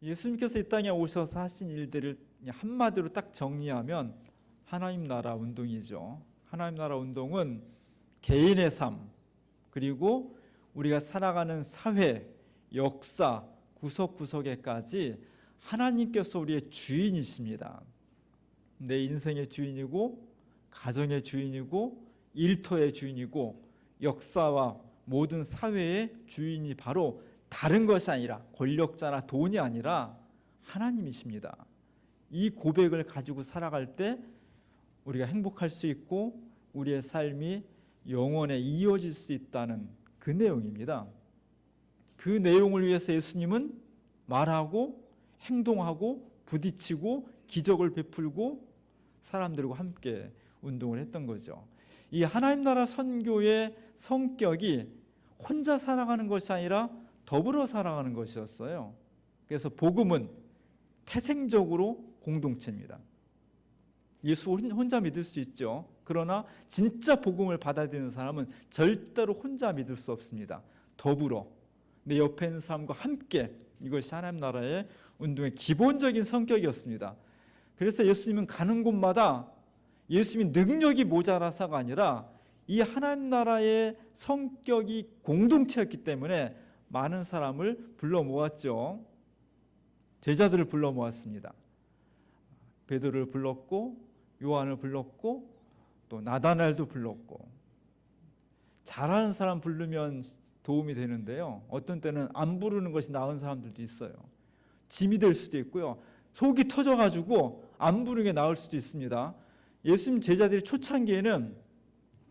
예수님께서 이 땅에 오셔서 하신 일들을 한마디로 딱 정리하면 하나님 나라 운동이죠. 하나님 나라 운동은 개인의 삶, 그리고 우리가 살아가는 사회, 역사, 구석구석에까지 하나님께서 우리의 주인이십니다. 내 인생의 주인이고, 가정의 주인이고, 일터의 주인이고, 역사와 모든 사회의 주인이 바로 다른 것이 아니라, 권력자나 돈이 아니라 하나님이십니다. 이 고백을 가지고 살아갈 때 우리가 행복할 수 있고 우리의 삶이 영원에 이어질 수 있다는 그 내용입니다. 그 내용을 위해서 예수님은 말하고 행동하고 부딪히고 기적을 베풀고 사람들과 함께 운동을 했던 거죠. 이 하나님 나라 선교의 성격이 혼자 살아가는 것이 아니라 더불어 살아가는 것이었어요. 그래서 복음은 태생적으로 공동체입니다. 예수 혼자 믿을 수 있죠. 그러나 진짜 복음을 받아들이는 사람은 절대로 혼자 믿을 수 없습니다. 더불어 내 옆에 있는 사람과 함께, 이것이 하나님 나라의 운동의 기본적인 성격이었습니다. 그래서 예수님은 가는 곳마다 예수님이 능력이 모자라서가 아니라 이 하나님 나라의 성격이 공동체였기 때문에 많은 사람을 불러 모았죠. 제자들을 불러 모았습니다. 베드로를 불렀고 요한을 불렀고 또 나다나엘도 불렀고. 잘하는 사람 부르면 도움이 되는데요, 어떤 때는 안 부르는 것이 나은 사람들도 있어요. 짐이 될 수도 있고요, 속이 터져가지고 안 부르는 게 나을 수도 있습니다. 예수님 제자들이 초창기에는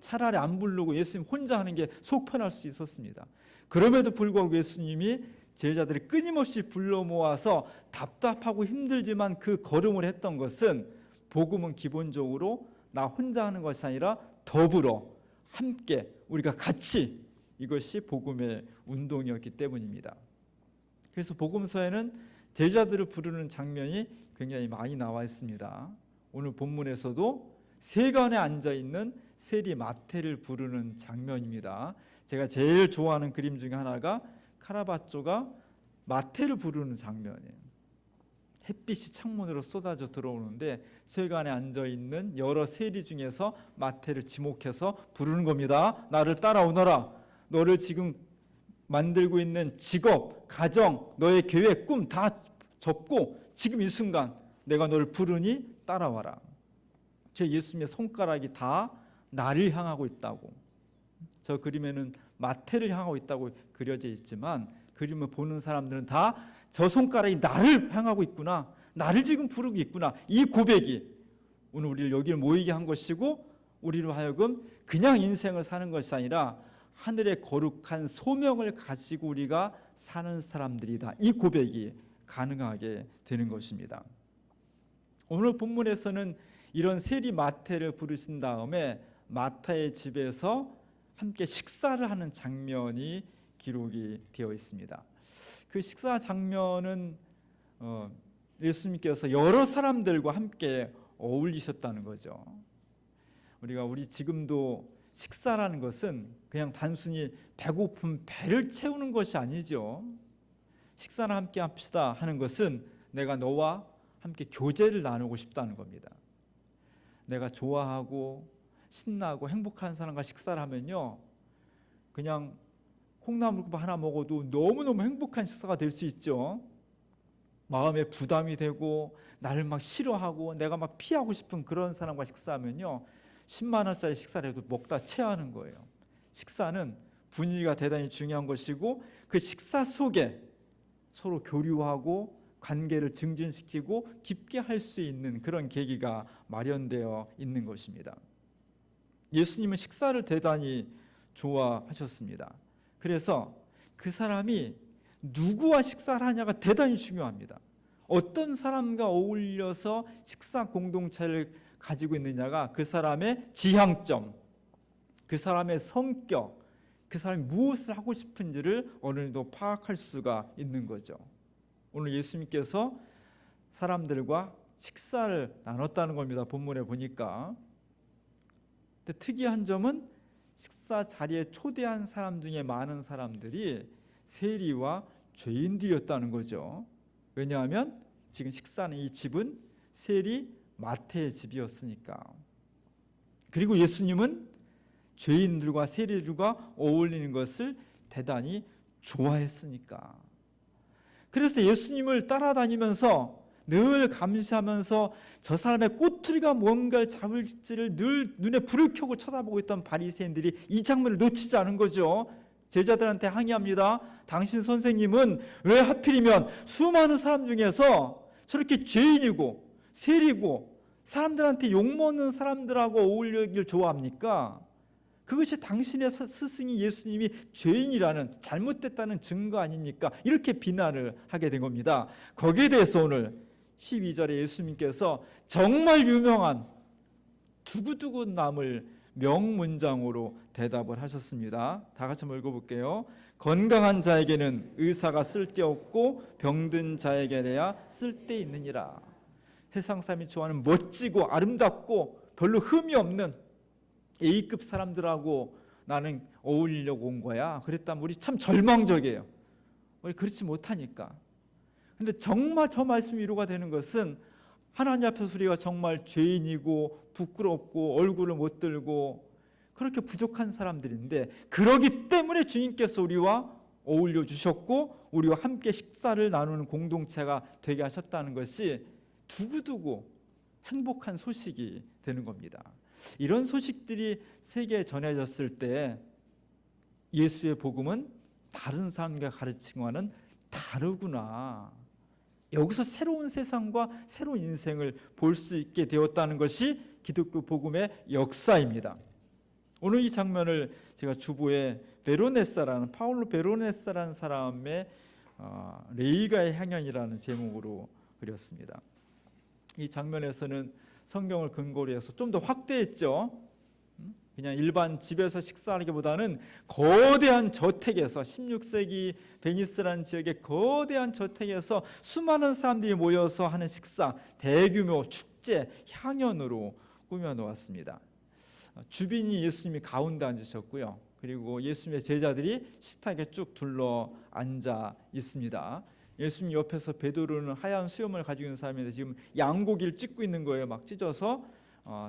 차라리 안 부르고 예수님 혼자 하는 게 속 편할 수 있었습니다. 그럼에도 불구하고 예수님이 제자들이 끊임없이 불러 모아서 답답하고 힘들지만 그 걸음을 했던 것은, 복음은 기본적으로 나 혼자 하는 것이 아니라 더불어 함께 우리가 같이, 이것이 복음의 운동이었기 때문입니다. 그래서 복음서에는 제자들을 부르는 장면이 굉장히 많이 나와 있습니다. 오늘 본문에서도 세간에 앉아있는 세리 마태를 부르는 장면입니다. 제가 제일 좋아하는 그림 중에 하나가 카라바초가 마태를 부르는 장면이에요. 햇빛이 창문으로 쏟아져 들어오는데 세간에 앉아있는 여러 세리 중에서 마태를 지목해서 부르는 겁니다. 나를 따라오너라. 너를 지금 만들고 있는 직업, 가정, 너의 계획, 꿈 다 접고 지금 이 순간 내가 너를 부르니 따라와라. 제 예수님의 손가락이 다 나를 향하고 있다고. 저 그림에는 마태를 향하고 있다고 그려져 있지만 그림을 보는 사람들은 다 저 손가락이 나를 향하고 있구나, 나를 지금 부르고 있구나, 이 고백이 오늘 우리를 여기 모이게 한 것이고, 우리로 하여금 그냥 인생을 사는 것이 아니라 하늘의 거룩한 소명을 가지고 우리가 사는 사람들이다, 이 고백이 가능하게 되는 것입니다. 오늘 본문에서는 이런 세리 마태를 부르신 다음에 마타의 집에서 함께 식사를 하는 장면이 기록이 되어 있습니다. 그 식사 장면은 예수님께서 여러 사람들과 함께 어울리셨다는 거죠. 우리 지금도 식사라는 것은 그냥 단순히 배고픈 배를 채우는 것이 아니죠. 식사를 함께 합시다 하는 것은 내가 너와 함께 교제를 나누고 싶다는 겁니다. 내가 좋아하고 신나고 행복한 사람과 식사를 하면요, 그냥 콩나물국 하나 먹어도 너무너무 행복한 식사가 될 수 있죠. 마음에 부담이 되고 나를 막 싫어하고 내가 막 피하고 싶은 그런 사람과 식사하면요, 10만 원짜리 식사를 해도 먹다 체하는 거예요. 식사는 분위기가 대단히 중요한 것이고, 그 식사 속에 서로 교류하고 관계를 증진시키고 깊게 할 수 있는 그런 계기가 마련되어 있는 것입니다. 예수님은 식사를 대단히 좋아하셨습니다. 그래서 그 사람이 누구와 식사를 하냐가 대단히 중요합니다. 어떤 사람과 어울려서 식사 공동체를 가지고 있느냐가 그 사람의 지향점, 그 사람의 성격, 그 사람이 무엇을 하고 싶은지를 어느 정도 파악할 수가 있는 거죠. 오늘 예수님께서 사람들과 식사를 나눴다는 겁니다. 본문에 보니까. 근데 특이한 점은 식사 자리에 초대한 사람 중에 많은 사람들이 세리와 죄인들이었다는 거죠. 왜냐하면 지금 식사하는 이 집은 세리 마태의 집이었으니까. 그리고 예수님은 죄인들과 세리들과 어울리는 것을 대단히 좋아했으니까. 그래서 예수님을 따라다니면서 늘 감시하면서 저 사람의 꼬투리가 뭔가를 잡을지를 늘 눈에 불을 켜고 쳐다보고 있던 바리새인들이 이 장면을 놓치지 않은 거죠. 제자들한테 항의합니다. 당신 선생님은 왜 하필이면 수많은 사람 중에서 저렇게 죄인이고 세리고 사람들한테 욕먹는 사람들하고 어울리길 좋아합니까? 그것이 당신의 스승이 예수님이 죄인이라는, 잘못됐다는 증거 아닙니까? 이렇게 비난을 하게 된 겁니다. 거기에 대해서 오늘 12절에 예수님께서 정말 유명한 두고두고 남을 명문장으로 대답을 하셨습니다. 다 같이 한번 읽어볼게요. 건강한 자에게는 의사가 쓸데없고 병든 자에게야 쓸데있느니라. 세상 사람이 좋아하는 멋지고 아름답고 별로 흠이 없는 A급 사람들하고 나는 어울리려고 온 거야. 그랬다면 우리 참 절망적이에요. 우리 그렇지 못하니까. 근데 정말 저 말씀이 위로가 되는 것은 하나님 앞에서 우리가 정말 죄인이고 부끄럽고 얼굴을 못 들고 그렇게 부족한 사람들인데, 그러기 때문에 주님께서 우리와 어울려 주셨고 우리와 함께 식사를 나누는 공동체가 되게 하셨다는 것이 두고두고 행복한 소식이 되는 겁니다. 이런 소식들이 세계에 전해졌을 때 예수의 복음은 다른 사람과 가르친 것과는 다르구나, 여기서 새로운 세상과 새로운 인생을 볼 수 있게 되었다는 것이 기독교 복음의 역사입니다. 오늘 이 장면을 제가 주보에 베로네사라는, 파울로 베로네사라는 사람의 레이가의 향연이라는 제목으로 그렸습니다. 이 장면에서는 성경을 근거로 해서 좀 더 확대했죠. 그냥 일반 집에서 식사하기보다는 거대한 저택에서, 16세기 베니스라는 지역의 거대한 저택에서 수많은 사람들이 모여서 하는 식사, 대규모 축제, 향연으로 꾸며 놓았습니다. 주빈이 예수님이 가운데 앉으셨고요. 그리고 예수님의 제자들이 식탁에 쭉 둘러 앉아 있습니다. 예수님 옆에서 베드로는 하얀 수염을 가지고 있는 사람인데 지금 양고기를 찢고 있는 거예요. 막 찢어서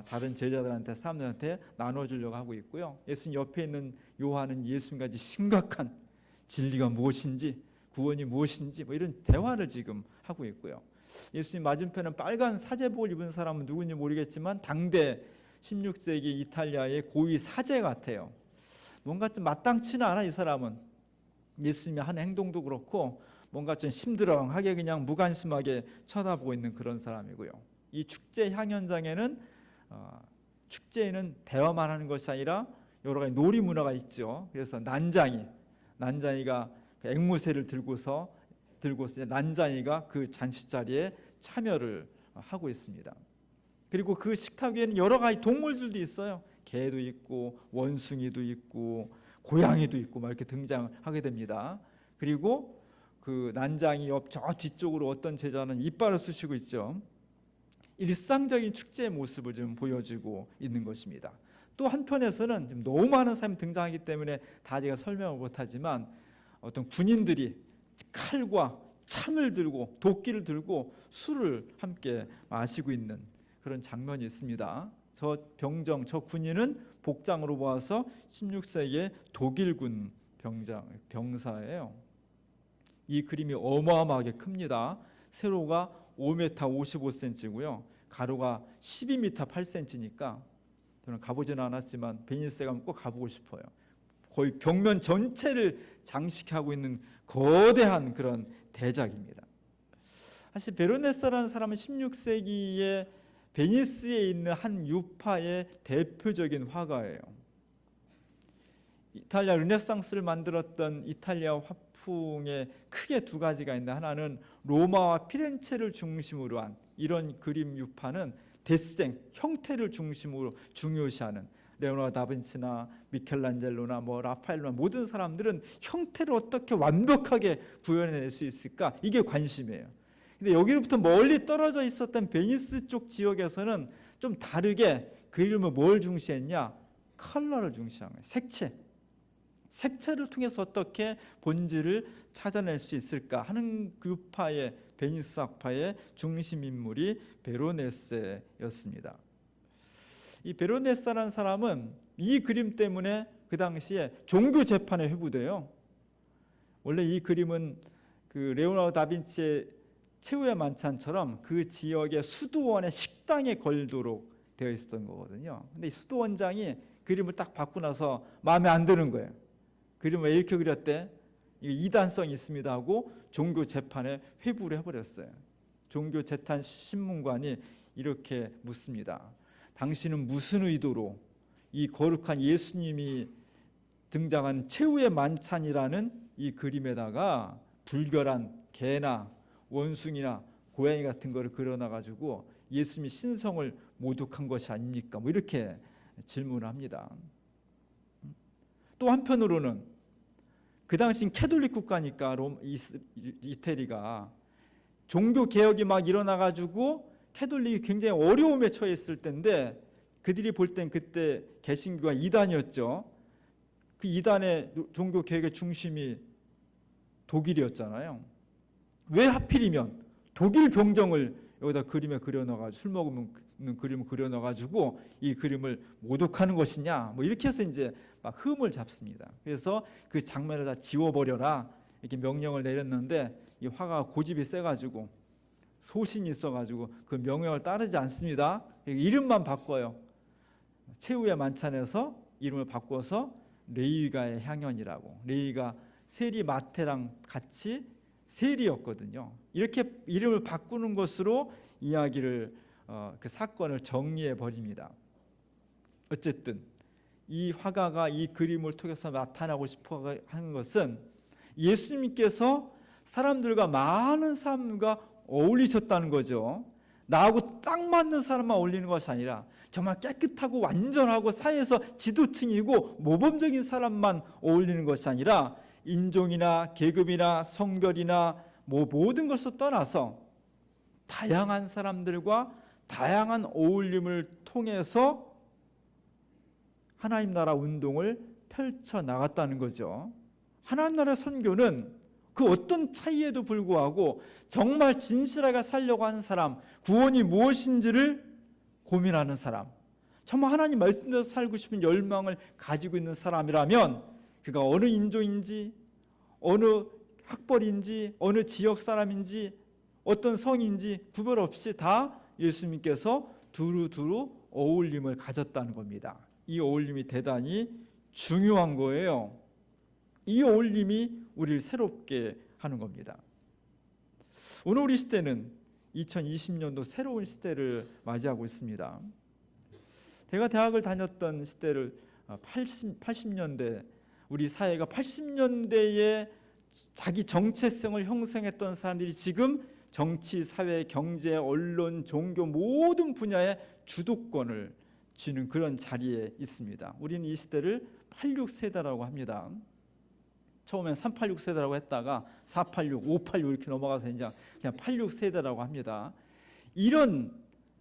다른 제자들한테, 사람들한테 나눠주려고 하고 있고요. 예수님 옆에 있는 요한은 예수님과 심각한 진리가 무엇인지, 구원이 무엇인지 뭐 이런 대화를 지금 하고 있고요. 예수님 맞은편은 빨간 사제복을 입은 사람은 누군지 모르겠지만 당대 16세기 이탈리아의 고위 사제 같아요. 뭔가 좀 마땅치는 않아. 이 사람은 예수님이 하는 행동도 그렇고 뭔가 좀 심드렁하게 그냥 무관심하게 쳐다보고 있는 그런 사람이고요. 이 축제 향연장에는 축제에는 대화만 하는 것이 아니라 여러 가지 놀이 문화가 있죠. 그래서 난장이가 그 앵무새를 들고서 난장이가 그 잔치 자리에 참여를 하고 있습니다. 그리고 그 식탁 위에는 여러 가지 동물들도 있어요. 개도 있고 원숭이도 있고 고양이도 있고 막 이렇게 등장하게 됩니다. 그리고 그 난장이 옆 저 뒤쪽으로 어떤 제자는 이빨을 쑤시고 있죠. 일상적인 축제의 모습을 좀 보여주고 있는 것입니다. 또 한편에서는 지금 너무 많은 사람이 등장하기 때문에 다 제가 설명을 못하지만 어떤 군인들이 칼과 창을 들고 도끼를 들고 술을 함께 마시고 있는 그런 장면이 있습니다. 저 병정, 저 군인은 복장으로 보아서 16세기의 독일군 병사예요. 이 그림이 어마어마하게 큽니다. 세로가 5m 55cm고요. 가로가 12m 8cm니까 저는 가보지는 않았지만 베니스에 가면 꼭 가보고 싶어요. 거의 벽면 전체를 장식하고 있는 거대한 그런 대작입니다. 사실 베로네사라는 사람은 16세기에 베니스에 있는 한 유파의 대표적인 화가예요. 이탈리아 르네상스를 만들었던 이탈리아 화풍에 크게 두 가지가 있는데, 하나는 로마와 피렌체를 중심으로 한 이런 그림 유파는 대생, 형태를 중심으로 중요시하는 레오나르도 다빈치나 미켈란젤로나 라파엘로나 모든 사람들은 형태를 어떻게 완벽하게 구현해낼 수 있을까, 이게 관심이에요. 근데 여기로부터 멀리 떨어져 있었던 베니스 쪽 지역에서는 좀 다르게 그림을 뭘 중시했냐, 컬러를 중시한 거예요. 색채를 통해서 어떻게 본질을 찾아낼 수 있을까 하는 유파의 베니스 학파의 중심 인물이 베로네세였습니다. 이 베로네세라는 사람은 이 그림 때문에 그 당시에 종교 재판에 회부돼요. 원래 이 그림은 그 레오나르도 다빈치의 최후의 만찬처럼 그 지역의 수도원의 식당에 걸도록 되어 있었던 거거든요. 근데 이 수도원장이 그림을 딱 받고 나서 마음에 안 드는 거예요. 그림을 왜 이렇게 그렸대? 이거 이단성이 있습니다 하고 종교 재판에 회부를 해버렸어요. 종교 재판 신문관이 이렇게 묻습니다. 당신은 무슨 의도로 이 거룩한 예수님이 등장한 최후의 만찬이라는 이 그림에다가 불결한 개나 원숭이나 고양이 같은 거를 그려놔가지고 예수님이 신성을 모독한 것이 아닙니까? 뭐 이렇게 질문을 합니다. 또 한편으로는 그 당시는 캐톨릭 국가니까 이태리가 종교 개혁이 막 일어나가지고 캐톨릭이 굉장히 어려움에 처했을 때인데 그들이 볼 땐 그때 개신교가 이단이었죠. 그 이단의 종교 개혁의 중심이 독일이었잖아요. 왜 하필이면 독일 병정을 여기다 그림에 그려넣어가지고 술 먹으면 그림을 그려넣어가지고 이 그림을 모독하는 것이냐 뭐 이렇게 해서 이제 막 흠을 잡습니다. 그래서 그 장면을 다 지워버려라 이렇게 명령을 내렸는데 이 화가가 고집이 세가지고 소신이 있어가지고 그 명령을 따르지 않습니다. 이름만 바꿔요. 최후의 만찬에서 이름을 바꿔서 레위가의 향연이라고. 레위가 세리 마테랑 같이 세리였거든요. 이렇게 이름을 바꾸는 것으로 이야기를 그 사건을 정리해 버립니다. 어쨌든 이 화가가 이 그림을 통해서 나타나고 싶어 하는 것은 예수님께서 사람들과 많은 사람과 어울리셨다는 거죠. 나하고 딱 맞는 사람만 어울리는 것이 아니라 정말 깨끗하고 완전하고 사회에서 지도층이고 모범적인 사람만 어울리는 것이 아니라 인종이나 계급이나 성별이나 뭐 모든 것을 떠나서 다양한 사람들과 다양한 어울림을 통해서 하나님 나라 운동을 펼쳐 나갔다는 거죠. 하나님 나라 선교는 그 어떤 차이에도 불구하고 정말 진실하게 살려고 하는 사람, 구원이 무엇인지를 고민하는 사람, 정말 하나님 말씀대로 살고 싶은 열망을 가지고 있는 사람이라면 그가 어느 인종인지 어느 학벌인지 어느 지역 사람인지 어떤 성인지 구별 없이 다 예수님께서 두루두루 어울림을 가졌다는 겁니다. 이 어울림이 대단히 중요한 거예요. 이 어울림이 우리를 새롭게 하는 겁니다. 오늘 우리 시대는 2020년도 새로운 시대를 맞이하고 있습니다. 제가 대학을 다녔던 시대를 80년대 우리 사회가 80년대에 자기 정체성을 형성했던 사람들이 지금 정치, 사회, 경제, 언론, 종교 모든 분야의 주도권을 쥐는 그런 자리에 있습니다. 우리는 이 시대를 86세대라고 합니다. 처음엔 386세대라고 했다가 486, 586 이렇게 넘어가서 이제 그냥 86세대라고 합니다. 이런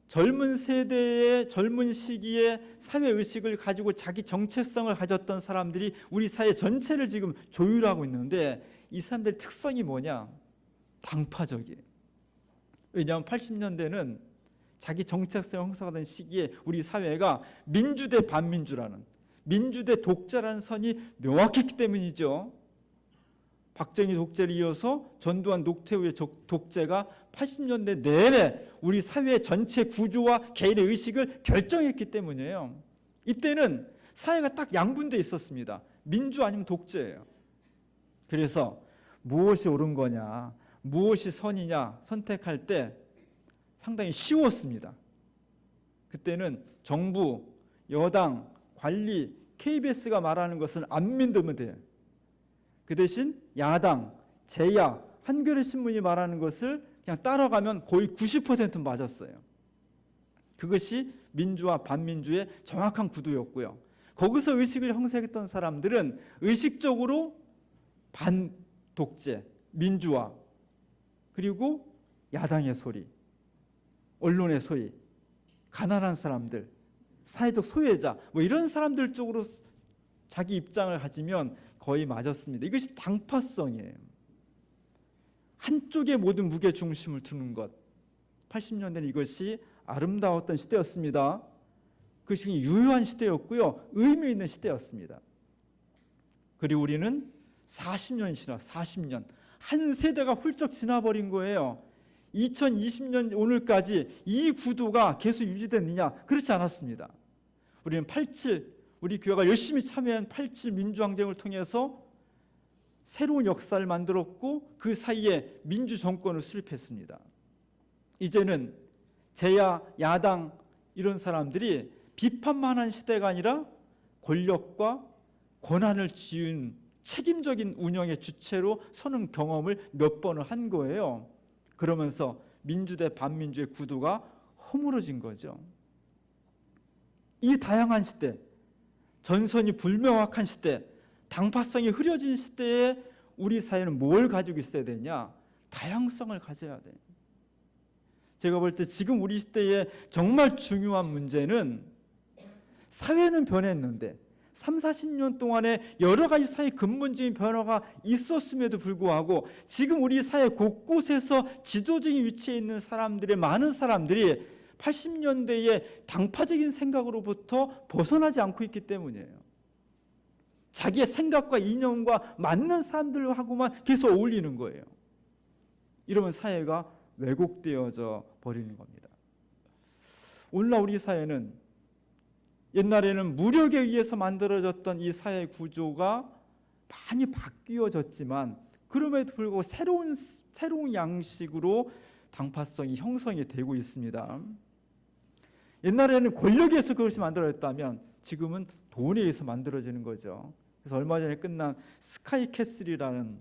젊은 세대의 젊은 시기에 사회의식을 가지고 자기 정체성을 가졌던 사람들이 우리 사회 전체를 지금 조율하고 있는데 이 사람들의 특성이 뭐냐? 당파적이에요. 왜냐하면 80년대는 자기 정체성 형성하던 시기에 우리 사회가 민주 대 반민주라는 민주 대 독재라는 선이 명확했기 때문이죠. 박정희 독재를 이어서 전두환 노태우의 독재가 80년대 내내 우리 사회의 전체 구조와 개인의 의식을 결정했기 때문이에요. 이때는 사회가 딱 양분돼 있었습니다. 민주 아니면 독재예요. 그래서 무엇이 옳은 거냐, 무엇이 선이냐 선택할 때 상당히 쉬웠습니다. 그때는 정부, 여당, 관리, KBS가 말하는 것을 안 믿으면 돼요. 그 대신 야당, 제야, 한겨레 신문이 말하는 것을 그냥 따라가면 거의 90% 맞았어요. 그것이 민주와 반민주의 정확한 구도였고요. 거기서 의식을 형성했던 사람들은 의식적으로 반독재, 민주화, 그리고 야당의 소리, 언론의 소리, 가난한 사람들, 사회적 소외자 뭐 이런 사람들 쪽으로 자기 입장을 가지면 거의 맞았습니다. 이것이 당파성이에요. 한쪽에 모든 무게 중심을 두는 것. 80년대는 이것이 아름다웠던 시대였습니다. 그것이 유효한 시대였고요, 의미 있는 시대였습니다. 그리고 우리는 40년이 지나 40년 한 세대가 훌쩍 지나버린 거예요. 2020년 오늘까지 이 구도가 계속 유지됐느냐? 그렇지 않았습니다. 우리는 87, 우리 교회가 열심히 참여한 87 민주항쟁을 통해서 새로운 역사를 만들었고 그 사이에 민주정권을 수립했습니다. 이제는 제야, 야당 이런 사람들이 비판만 하는 시대가 아니라 권력과 권한을 쥐은 책임적인 운영의 주체로 서는 경험을 몇 번을 한 거예요. 그러면서 민주 대 반민주의 구도가 허물어진 거죠. 이 다양한 시대, 전선이 불명확한 시대, 당파성이 흐려진 시대에 우리 사회는 뭘 가지고 있어야 되냐? 다양성을 가져야 돼. 제가 볼 때 지금 우리 시대에 정말 중요한 문제는 사회는 변했는데 3, 40년 동안에 여러 가지 사회 근본적인 변화가 있었음에도 불구하고 지금 우리 사회 곳곳에서 지도적인 위치에 있는 사람들의 많은 사람들이 80년대의 당파적인 생각으로부터 벗어나지 않고 있기 때문이에요. 자기의 생각과 이념과 맞는 사람들하고만 계속 어울리는 거예요. 이러면 사회가 왜곡되어져 버리는 겁니다. 오늘날 우리 사회는 옛날에는 무력에 의해서 만들어졌던 이 사회 구조가 많이 바뀌어졌지만 그럼에도 불구하고 새로운 양식으로 당파성이 형성이 되고 있습니다. 옛날에는 권력에서 그것이 만들어졌다면 지금은 돈에 의해서 만들어지는 거죠. 그래서 얼마 전에 끝난 스카이캐슬이라는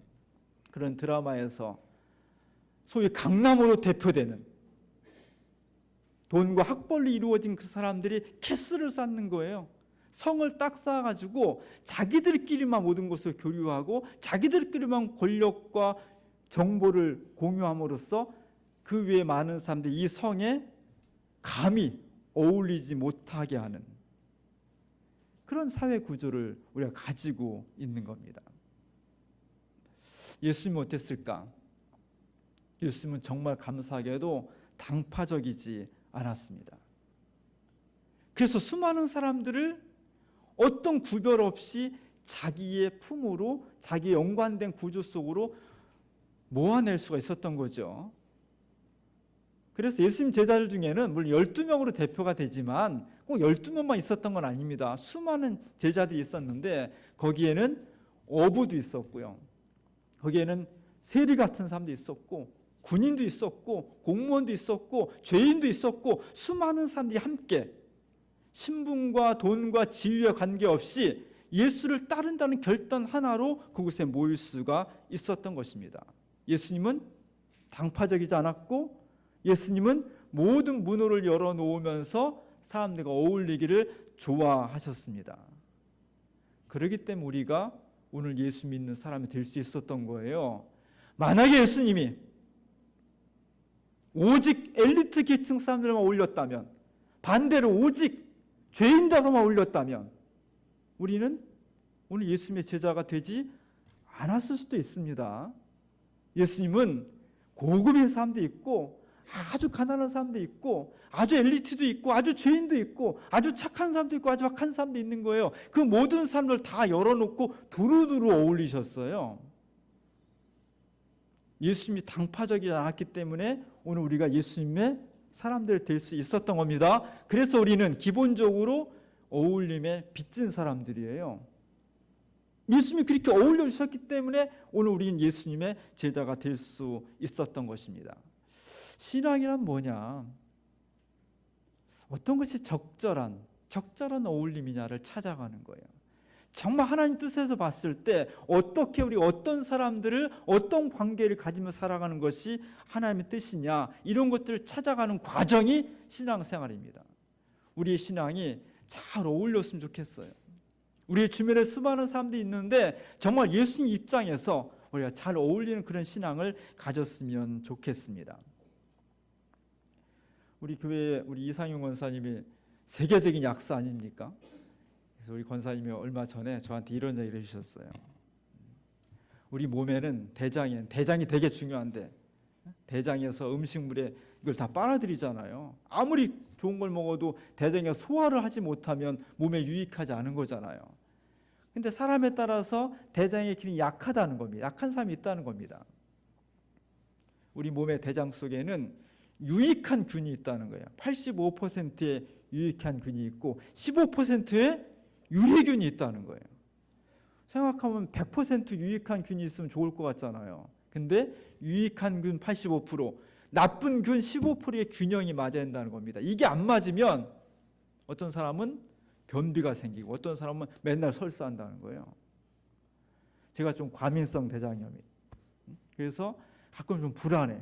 그런 드라마에서 소위 강남으로 대표되는 돈과 학벌로 이루어진 그 사람들이 캐슬을 쌓는 거예요. 성을 딱 쌓아가지고 자기들끼리만 모든 것을 교류하고 자기들끼리만 권력과 정보를 공유함으로써 그 외에 많은 사람들이 이 성에 감히 어울리지 못하게 하는 그런 사회 구조를 우리가 가지고 있는 겁니다. 예수님은 어땠을까? 예수님은 정말 감사하게도 당파적이지 않았습니다. 그래서 수많은 사람들을 어떤 구별 없이 자기의 품으로 자기의 연관된 구조 속으로 모아낼 수가 있었던 거죠. 그래서 예수님 제자들 중에는 물론 12명으로 대표가 되지만 꼭 12명만 있었던 건 아닙니다. 수많은 제자들이 있었는데 거기에는 어부도 있었고요. 거기에는 세리 같은 사람도 있었고 군인도 있었고 공무원도 있었고 죄인도 있었고 수많은 사람들이 함께 신분과 돈과 지위와 관계없이 예수를 따른다는 결단 하나로 그곳에 모일 수가 있었던 것입니다. 예수님은 당파적이지 않았고 예수님은 모든 문호를 열어놓으면서 사람들과 어울리기를 좋아하셨습니다. 그렇기 때문에 우리가 오늘 예수 믿는 사람이 될 수 있었던 거예요. 만약에 예수님이 오직 엘리트 계층 사람들만 올렸다면, 반대로 오직 죄인들만 올렸다면 우리는 오늘 예수님의 제자가 되지 않았을 수도 있습니다. 예수님은 고급인 사람도 있고 아주 가난한 사람도 있고 아주 엘리트도 있고 아주 죄인도 있고 아주 착한 사람도 있고 아주 악한 사람도 있는 거예요. 그 모든 사람들 다 열어놓고 두루두루 어울리셨어요. 예수님이 당파적이지 않았기 때문에 오늘 우리가 예수님의 사람들이 될 수 있었던 겁니다. 그래서 우리는 기본적으로 어울림에 빚진 사람들이에요. 예수님이 그렇게 어울려 주셨기 때문에 오늘 우리는 예수님의 제자가 될 수 있었던 것입니다. 신앙이란 뭐냐? 어떤 것이 적절한 어울림이냐를 찾아가는 거예요. 정말 하나님 뜻에서 봤을 때 어떻게 우리 어떤 사람들을 어떤 관계를 가지며 살아가는 것이 하나님의 뜻이냐, 이런 것들을 찾아가는 과정이 신앙생활입니다. 우리의 신앙이 잘 어울렸으면 좋겠어요. 우리의 주변에 수많은 사람들이 있는데 정말 예수님 입장에서 우리가 잘 어울리는 그런 신앙을 가졌으면 좋겠습니다. 우리 교회에 우리 이상용 권사님이 세계적인 약사 아닙니까? 그래서 우리 권사님이 얼마 전에 저한테 이런 얘기를 해주셨어요. 우리 몸에는 대장이 되게 중요한데 대장에서 음식물에 이걸 다 빨아들이잖아요. 아무리 좋은 걸 먹어도 대장에 소화를 하지 못하면 몸에 유익하지 않은 거잖아요. 근데 사람에 따라서 대장의 기능이 약하다는 겁니다. 약한 사람이 있다는 겁니다. 우리 몸의 대장 속에는 유익한 균이 있다는 거예요. 85%의 유익한 균이 있고 15%의 유해균이 있다는 거예요. 생각하면 100% 유익한 균이 있으면 좋을 것 같잖아요. 근데 유익한 균 85%, 나쁜 균 15%의 균형이 맞아야 된다는 겁니다. 이게 안 맞으면 어떤 사람은 변비가 생기고 어떤 사람은 맨날 설사한다는 거예요. 제가 좀 과민성 대장염이 그래서 가끔 좀 불안해.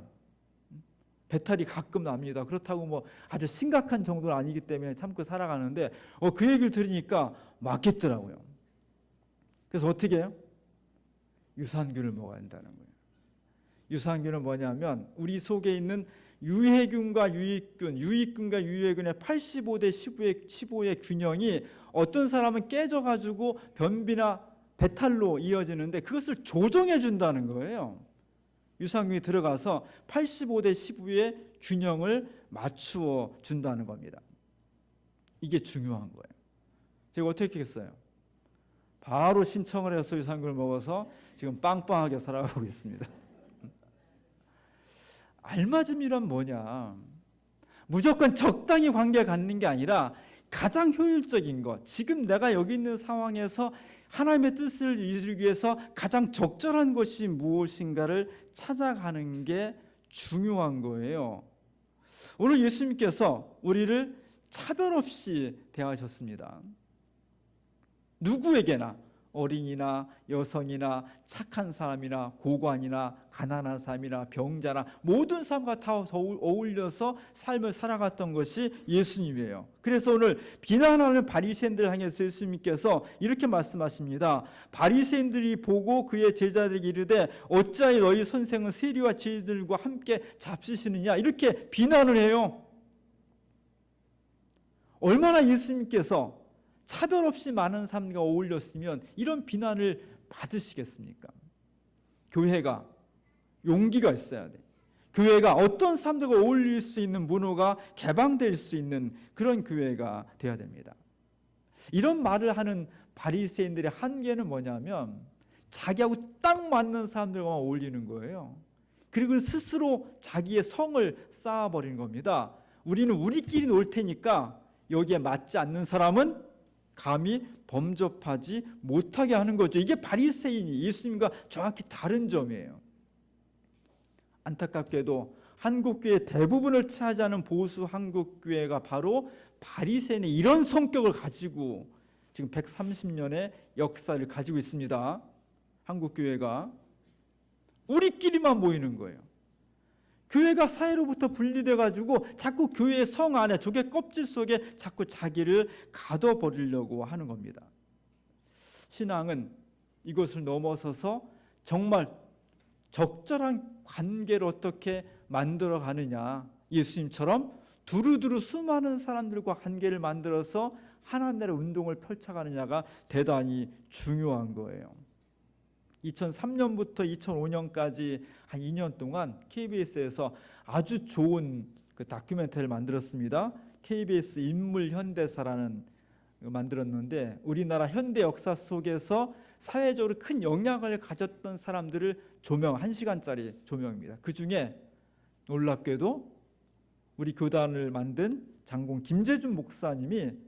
배탈이 가끔 납니다. 그렇다고 뭐 아주 심각한 정도는 아니기 때문에 참고 살아가는데 그 얘기를 들으니까 맞겠더라고요. 그래서 어떻게 해요? 유산균을 먹어야 한다는 거예요. 유산균은 뭐냐면 우리 속에 있는 유해균과 유익균과 유해균의 85대 15의 균형이 어떤 사람은 깨져가지고 변비나 배탈로 이어지는데 그것을 조정해 준다는 거예요. 유산균이 들어가서 85대 15의 균형을 맞추어 준다는 겁니다. 이게 중요한 거예요. 제가 어떻게 했어요? 바로 신청을 해서 유산균을 먹어서 지금 빵빵하게 살아가고 있습니다. 알맞음이란 뭐냐? 무조건 적당히 관계 갖는 게 아니라 가장 효율적인 것, 지금 내가 여기 있는 상황에서 하나님의 뜻을 이루기 위해서 가장 적절한 것이 무엇인가를 찾아가는 게 중요한 거예요. 오늘 예수님께서 우리를 차별 없이 대하셨습니다. 누구에게나 어린이나 여성이나 착한 사람이나 고관이나 가난한 사람이나 병자나 모든 사람과 다 어울려서 삶을 살아갔던 것이 예수님이에요. 그래서 오늘 비난하는 바리새인들을 향해서 예수님께서 이렇게 말씀하십니다. 바리새인들이 보고 그의 제자들에게 이르되 어찌하여 너희 선생은 세리와 죄인들과 함께 잡수시느냐 이렇게 비난을 해요. 얼마나 예수님께서 차별 없이 많은 사람과 어울렸으면 이런 비난을 받으시겠습니까? 교회가 용기가 있어야 돼. 교회가 어떤 사람들과 어울릴 수 있는 문호가 개방될 수 있는 그런 교회가 되어야 됩니다. 이런 말을 하는 바리새인들의 한계는 뭐냐면 자기하고 딱 맞는 사람들과 어울리는 거예요. 그리고 스스로 자기의 성을 쌓아버리는 겁니다. 우리는 우리끼리 놀 테니까 여기에 맞지 않는 사람은 감히 범접하지 못하게 하는 거죠. 이게 바리새인이 예수님과 정확히 다른 점이에요. 안타깝게도 한국교회 대부분을 차지하는 보수 한국교회가 바로 바리새인의 이런 성격을 가지고 지금 130년의 역사를 가지고 있습니다. 한국교회가 우리끼리만 모이는 거예요. 교회가 사회로부터 분리돼 가지고 자꾸 교회의 성 안에 조개 껍질 속에 자꾸 자기를 가둬버리려고 하는 겁니다. 신앙은 이것을 넘어서서 정말 적절한 관계를 어떻게 만들어 가느냐, 예수님처럼 두루두루 수많은 사람들과 관계를 만들어서 하나님 나라의 운동을 펼쳐가느냐가 대단히 중요한 거예요. 2003년부터 2005년까지 한 2년 동안 KBS에서 아주 좋은 그 다큐멘터리를 만들었습니다. KBS 인물 현대사라는 만들었는데 우리나라 현대 역사 속에서 사회적으로 큰 영향을 가졌던 사람들을 조명 1시간짜리 조명입니다. 그 중에 놀랍게도 우리 교단을 만든 장공 김재준 목사님이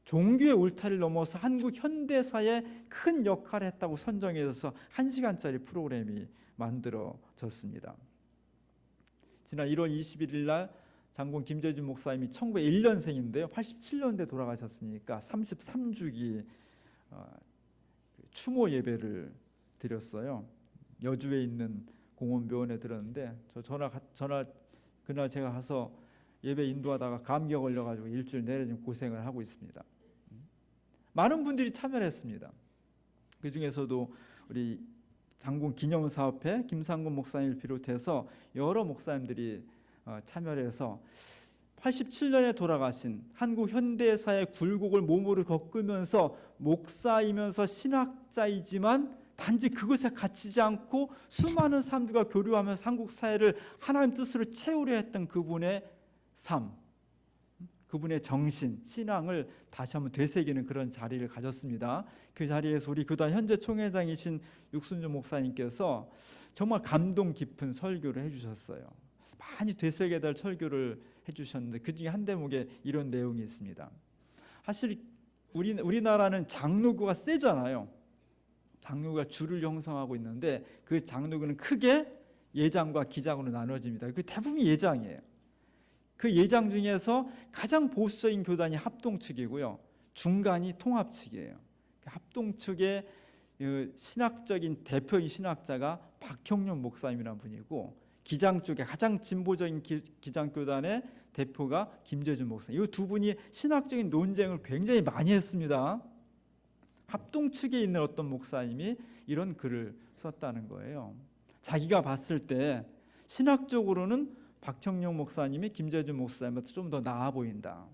종교의 울타리를 넘어서 한국 현대사에 큰 역할을 했다고 선정해서 1시간짜리 프로그램이 만들어졌습니다. 지난 1월 21일 날 장공 김재준 목사님이 1901년생인데요. 87년대 돌아가셨으니까 33주기 추모 예배를 드렸어요. 여주에 있는 공원병원에 들었는데 전화 그날 제가 가서 예배 인도하다가 감기가 걸려가지고 일주일 내내 좀 고생을 하고 있습니다. 많은 분들이 참여를 했습니다. 그 중에서도 우리 장군 기념사업회 김상곤 목사님을 비롯해서 여러 목사님들이 참여를 해서 87년에 돌아가신 한국 현대사의 굴곡을 몸으로 겪으면서 목사이면서 신학자이지만 단지 그것에 갇히지 않고 수많은 사람들과 교류하면서 한국 사회를 하나님 뜻으로 채우려 했던 그분의 삶, 그분의 정신, 신앙을 다시 한번 되새기는 그런 자리를 가졌습니다. 그 자리에서 우리 교단 현재 총회장이신 육순주 목사님께서 정말 감동 깊은 설교를 해주셨어요. 많이 되새겨야 될 설교를 해주셨는데 그 중에 한 대목에 이런 내용이 있습니다. 사실 우리나라는 장로교가 세잖아요. 장로교가 주를 형성하고 있는데 그 장로교는 크게 예장과 기장으로 나눠집니다. 그 대부분이 예장이에요. 그 예장 중에서 가장 보수적인 교단이 합동 측이고요. 중간이 통합 측이에요. 합동 측의 신학적인 대표인 신학자가 박형룡 목사님이라는 분이고 기장 쪽에 가장 진보적인 기장교단의 대표가 김재준 목사님. 이 두 분이 신학적인 논쟁을 굉장히 많이 했습니다. 합동 측에 있는 어떤 목사님이 이런 글을 썼다는 거예요. 자기가 봤을 때 신학적으로는 박형룡 목사님이 김재준 목사님보다 좀 더 나아 보인다.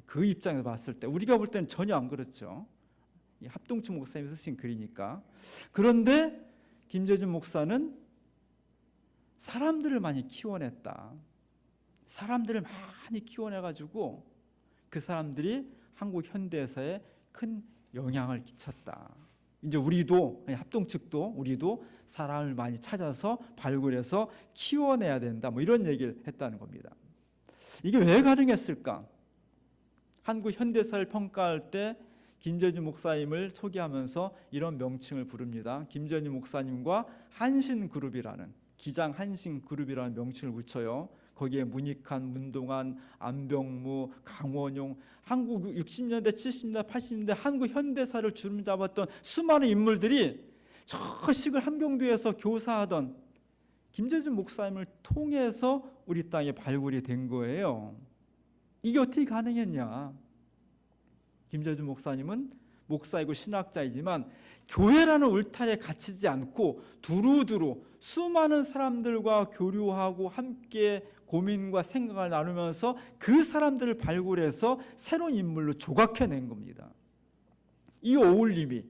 그 입장에서 봤을 때 우리가 볼 때는 전혀 안 그렇죠. 이 합동측 목사님이 쓰신 글이니까. 그런데 김재준 목사는 사람들을 많이 키워냈다. 사람들을 많이 키워내가지고 그 사람들이 한국 현대사에 큰 영향을 끼쳤다. 이제 우리도 합동측도 우리도 사람을 많이 찾아서 발굴해서 키워내야 된다. 뭐 이런 얘기를 했다는 겁니다. 이게 왜 가능했을까? 한국 현대사를 평가할 때 김재준 목사님을 소개하면서 이런 명칭을 부릅니다. 김재준 목사님과 한신그룹이라는 기장 한신그룹이라는 명칭을 붙여요. 거기에 문익환, 문동환, 안병무, 강원용, 한국 60년대, 70년대, 80년대 한국 현대사를 주름 잡았던 수많은 인물들이 저 시골 함경도에서 교사하던 김재준 목사님을 통해서 우리 땅에 발굴이 된 거예요. 이게 어떻게 가능했냐? 김재준 목사님은 목사이고 신학자이지만 교회라는 울타리에 갇히지 않고 두루두루 수많은 사람들과 교류하고 함께 고민과 생각을 나누면서 그 사람들을 발굴해서 새로운 인물로 조각해낸 겁니다. 이 어울림이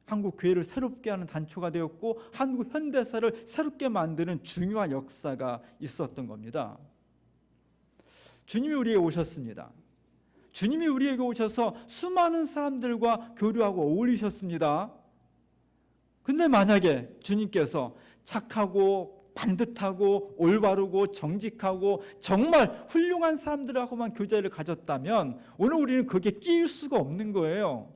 한국 교회를 새롭게 하는 단초가 되었고 한국 현대사를 새롭게 만드는 중요한 역사가 있었던 겁니다. 주님이 우리에게 오셨습니다. 주님이 우리에게 오셔서 수많은 사람들과 교류하고 어울리셨습니다. 근데 만약에 주님께서 착하고 반듯하고 올바르고 정직하고 정말 훌륭한 사람들하고만 교제를 가졌다면 오늘 우리는 거기에 끼일 수가 없는 거예요.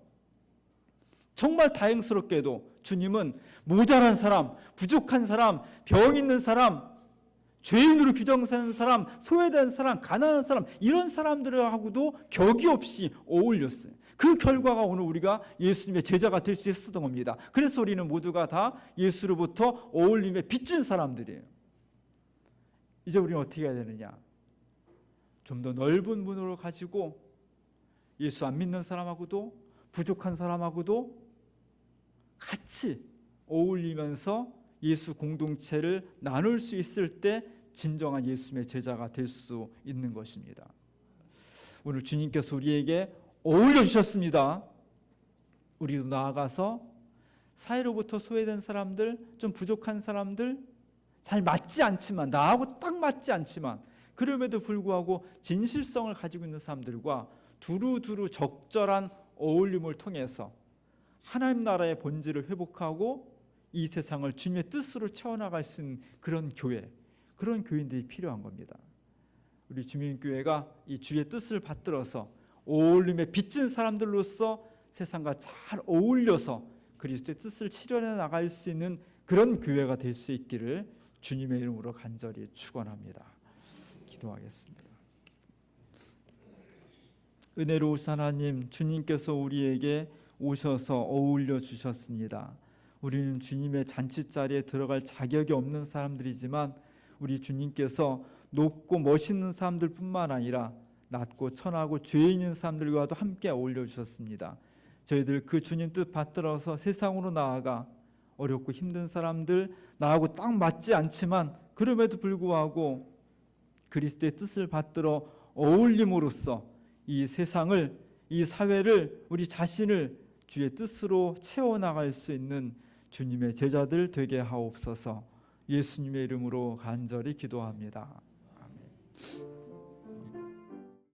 정말 다행스럽게도 주님은 모자란 사람, 부족한 사람, 병 있는 사람, 죄인으로 규정되는 사람, 소외된 사람, 가난한 사람 이런 사람들하고도 격이 없이 어울렸어요. 그 결과가 오늘 우리가 예수님의 제자가 될 수 있었던 겁니다. 그래서 우리는 모두가 다 예수로부터 어울림에 빚진 사람들이에요. 이제 우리는 어떻게 해야 되느냐? 좀 더 넓은 문을 가지고 예수 안 믿는 사람하고도 부족한 사람하고도 같이 어울리면서 예수 공동체를 나눌 수 있을 때 진정한 예수님의 제자가 될 수 있는 것입니다. 오늘 주님께서 우리에게 어울려 주셨습니다. 우리도 나아가서 사회로부터 소외된 사람들, 좀 부족한 사람들, 잘 맞지 않지만 나하고 딱 맞지 않지만 그럼에도 불구하고 진실성을 가지고 있는 사람들과 두루두루 적절한 어울림을 통해서 하나님 나라의 본질을 회복하고 이 세상을 주님의 뜻으로 채워나갈 수 있는 그런 교회, 그런 교인들이 필요한 겁니다. 우리 주민교회가 이 주의 뜻을 받들어서 어울림에 빚진 사람들로서 세상과 잘 어울려서 그리스도의 뜻을 실현해 나갈 수 있는 그런 교회가 될 수 있기를 주님의 이름으로 간절히 축원합니다. 기도하겠습니다. 은혜로우신 하나님, 주님께서 우리에게 오셔서 어울려 주셨습니다. 우리는 주님의 잔치자리에 들어갈 자격이 없는 사람들이지만 우리 주님께서 높고 멋있는 사람들뿐만 아니라 낮고 천하고 죄 있는 사람들과도 함께 어울려 주셨습니다. 저희들 그 주님 뜻 받들어서 세상으로 나아가 어렵고 힘든 사람들, 나하고 딱 맞지 않지만 그럼에도 불구하고 그리스도의 뜻을 받들어 어울림으로써 이 세상을, 이 사회를, 우리 자신을 주의 뜻으로 채워나갈 수 있는 주님의 제자들 되게 하옵소서. 예수님의 이름으로 간절히 기도합니다.